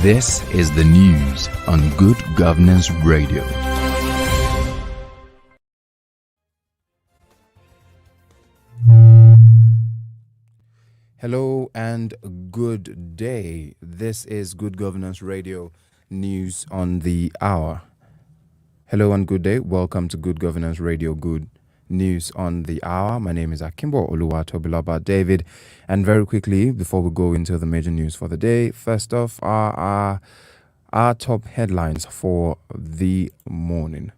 This is the news on Good Governance Radio. Hello and good day. This is Good Governance Radio news on the hour. Hello and good day. Welcome to Good Governance Radio Good News on the hour. My name is Akimbo Oluwatobiloba David. And very quickly, before we go into the major news for the day, first off are our top headlines for the morning.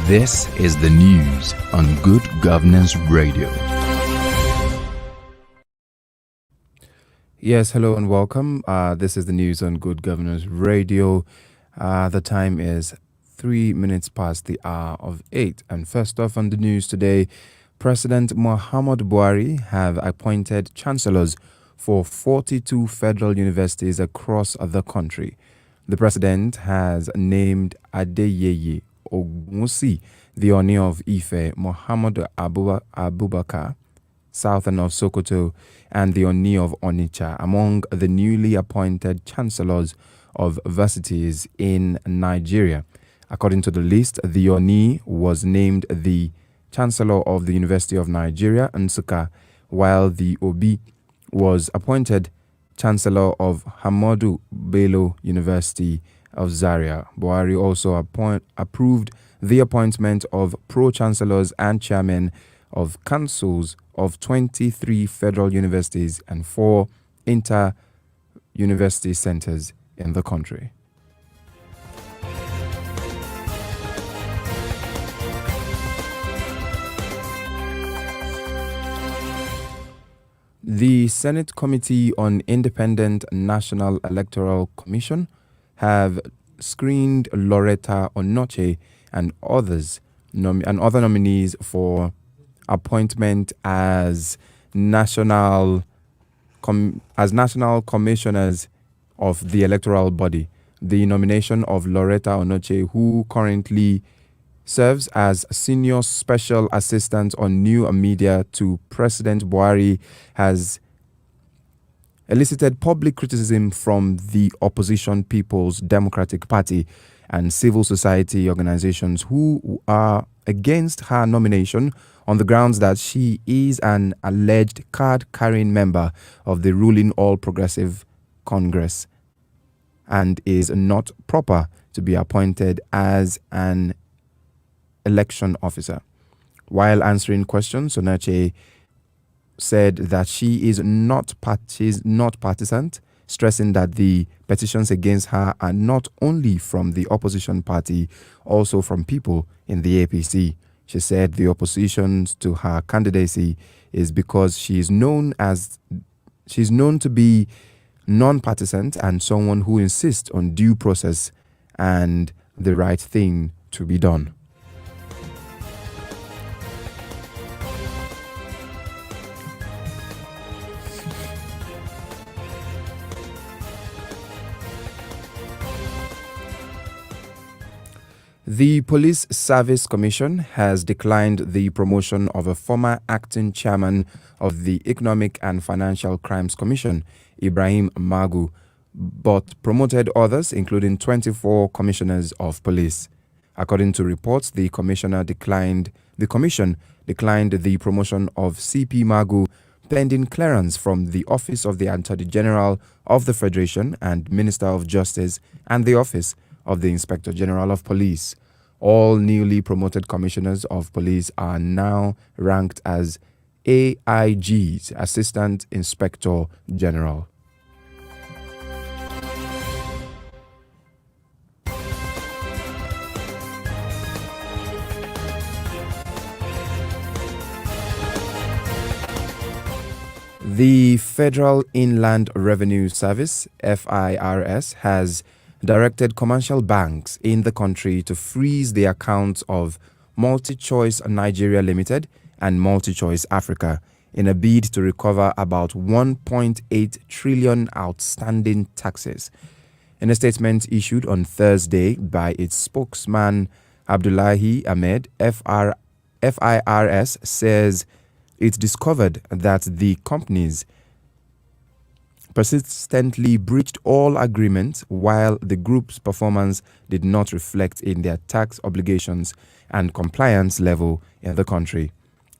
This is the news on Good Governance Radio. Yes, hello and welcome. This is the news on Good Governance Radio. The time is 3 minutes past the hour of 8. And first off on the news today, President Muhammadu Buhari have appointed chancellors for 42 federal universities across the country. The president has named Adeyeye Ogunwusi, the Oni of Ife, Muhammad Abubakar, Southern of Sokoto, and the Oni of Onitsha among the newly appointed chancellors of universities in Nigeria. According to the list, the Oni was named the Chancellor of the University of Nigeria, Nsukka, while the Obi was appointed Chancellor of Ahmadu Bello University of Zaria. Buhari also approved the appointment of pro-chancellors and chairmen of councils of 23 federal universities and 4 inter-university centers in the country. The Senate Committee on Independent National Electoral Commission have screened Loretta Onoche and other nominees for appointment as national commissioners of the electoral body. The nomination of Loretta Onoche, who currently serves as Senior Special Assistant on New Media to President Buhari, has elicited public criticism from the opposition People's Democratic Party and civil society organizations who are against her nomination on the grounds that she is an alleged card-carrying member of the ruling All Progressive Congress and is not proper to be appointed as an election officer. While answering questions, Onoche said that she is not partisan, stressing that the petitions against her are not only from the opposition party, also from people in the APC. She said the opposition to her candidacy is because she is known to be non-partisan and someone who insists on due process and the right thing to be done. The Police Service Commission has declined the promotion of a former acting chairman of the Economic and Financial Crimes Commission, Ibrahim Magu, but promoted others, including 24 commissioners of police. According to reports, the commission declined the promotion of CP Magu pending clearance from the Office of the Attorney General of the Federation and Minister of Justice and the Office of the Inspector General of Police. All newly promoted commissioners of police are now ranked as AIG's Assistant Inspector General. The Federal Inland Revenue Service, FIRS, has directed commercial banks in the country to freeze the accounts of MultiChoice Nigeria Limited and MultiChoice Africa in a bid to recover about 1.8 trillion outstanding taxes. In a statement issued on Thursday by its spokesman Abdullahi Ahmed, FIRS says it discovered that the companies persistently breached all agreements while the group's performance did not reflect in their tax obligations and compliance level in the country.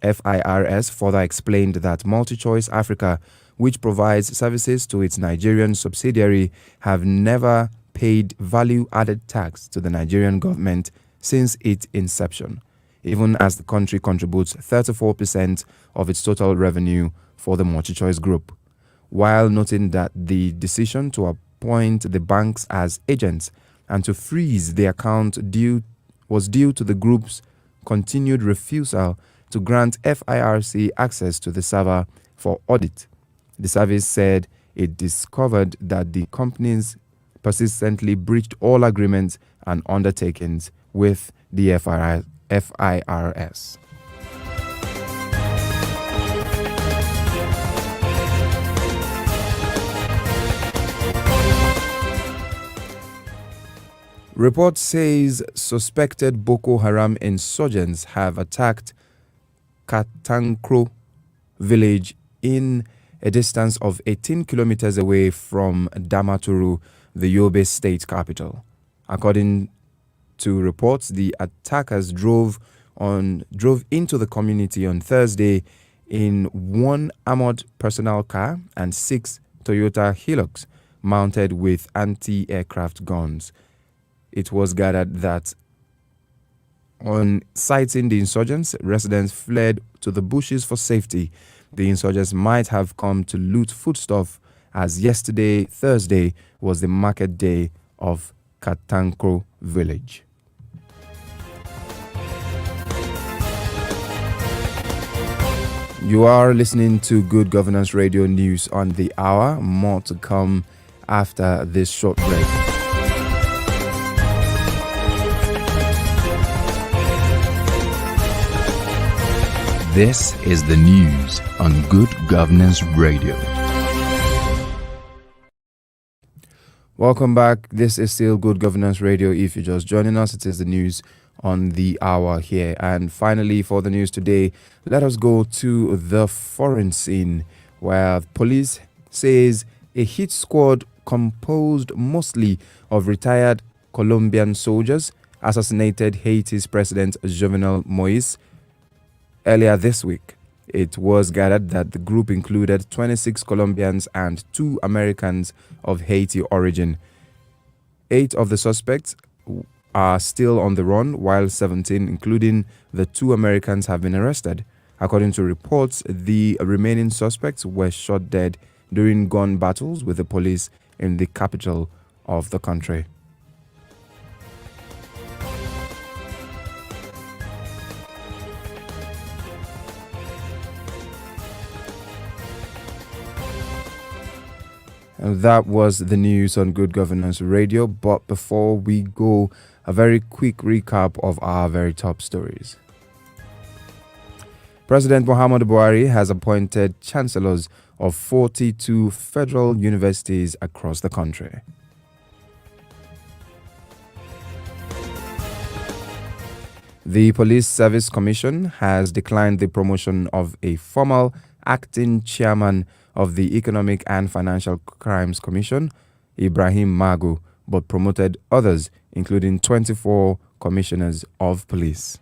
FIRS further explained that MultiChoice Africa, which provides services to its Nigerian subsidiary, have never paid value-added tax to the Nigerian government since its inception, even as the country contributes 34% of its total revenue for the MultiChoice Group, while noting that the decision to appoint the banks as agents and to freeze the account was due to the group's continued refusal to grant FIRC access to the server for audit. The service said it discovered that the companies persistently breached all agreements and undertakings with the FIRS. Report says suspected Boko Haram insurgents have attacked Katankro village in a distance of 18 kilometers away from Damaturu, the Yobe state capital. According to reports, the attackers drove into the community on Thursday in one armored personnel car and 6 Toyota Hilux mounted with anti-aircraft guns. It was gathered that on sighting the insurgents, residents fled to the bushes for safety. The insurgents might have come to loot foodstuff, as yesterday, Thursday, was the market day of Katankro village. You are listening to Good Governance Radio News on the hour. More to come after this short break. This is the news on Good Governance Radio. Welcome back. This is still Good Governance Radio. If you're just joining us, it is the news on the hour here. And finally, for the news today, let us go to the foreign scene, where police says a hit squad composed mostly of retired Colombian soldiers assassinated Haiti's President Jovenel Moise earlier this week. It was gathered that the group included 26 Colombians and 2 Americans of Haiti origin. 8 of the suspects are still on the run, while 17, including the 2 Americans, have been arrested. According to reports, the remaining suspects were shot dead during gun battles with the police in the capital of the country. And that was the news on Good Governance Radio. But before we go, a very quick recap of our very top stories. President Muhammadu Buhari has appointed chancellors of 42 federal universities across the country. The Police Service Commission has declined the promotion of a former acting chairman of the Economic and Financial Crimes Commission, Ibrahim Magu, but promoted others, including 24 commissioners of police.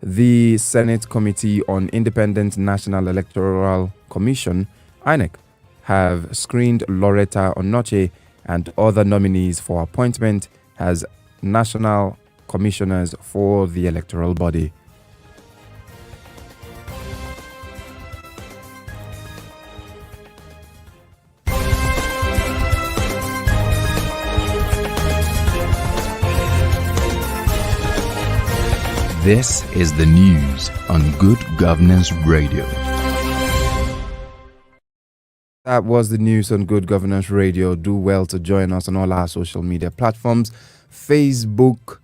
The Senate Committee on Independent National Electoral Commission, INEC, have screened Loretta Onoche and other nominees for appointment as National commissioners for the electoral body. This is the news on Good Governance Radio. That was the news on Good Governance Radio. Do well to join us on all our social media platforms, Facebook,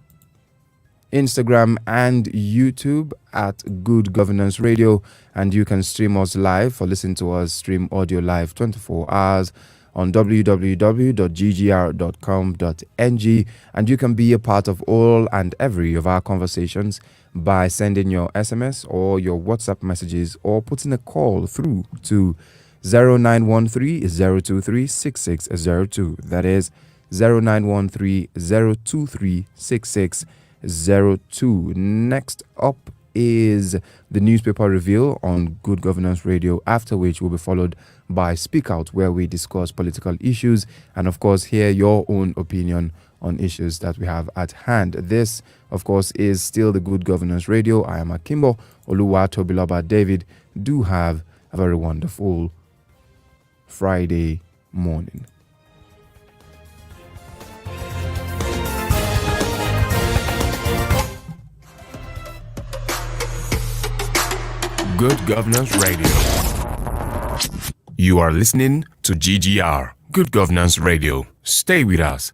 Instagram and YouTube at Good Governance Radio. And you can stream us live or listen to us stream audio live 24 hours on www.ggr.com.ng, and you can be a part of all and every of our conversations by sending your SMS or your WhatsApp messages or putting a call through to 0913-023-6602. That is 0913-023-6602. Next up is the newspaper reveal on Good Governance Radio, after which will be followed by Speak Out, where we discuss political issues and, of course, hear your own opinion on issues that we have at hand. This, of course, is still the Good Governance Radio. I am Akimbo Oluwatobiloba David. Do have a very wonderful Friday morning. Good Governance Radio. You are listening to GGR, Good Governance Radio. Stay with us.